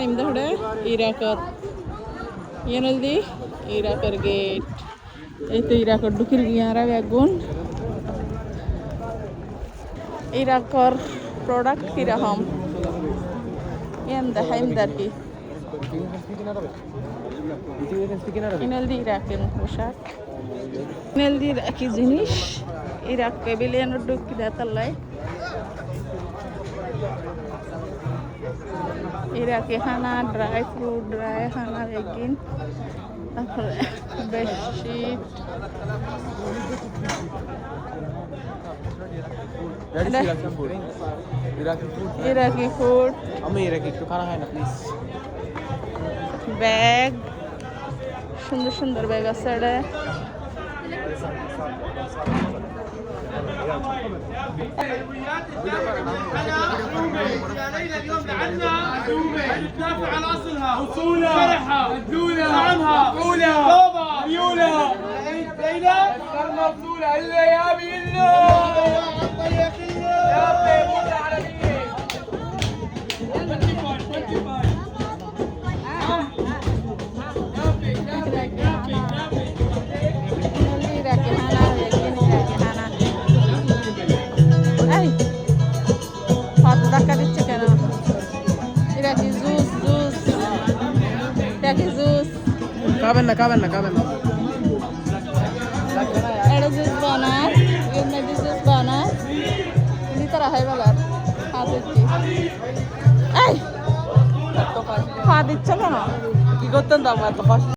imdahde Irakot yenoldi Irakor gate eto Irakor dukir giyara begun Irakor product kirahom imdarki inoldi Iraken পোশাক inoldi Iraki জিনিস Irak pavilion dukki datallai Iraki khana dry fruit dry khana begin তারপরে bedsheet Iraki food আমি Iraki একটু খানা খাই না please bag সুন্দর সুন্দর ব্যাগ আছে এটা تدافع عن اصلها اصولها شرحها الدوله طعمها مقولها بابا ميولها ليلى اخترنا بطوله الا يا بيلا يا بيبوت عربيه খাবেন না এটা জুস বানায় এমনি জুস বানায় ভিতরে হয় বলার হাত দিচ্ছি এই হাত দিচ্ছ কেন কি করতেন তো আমরা এত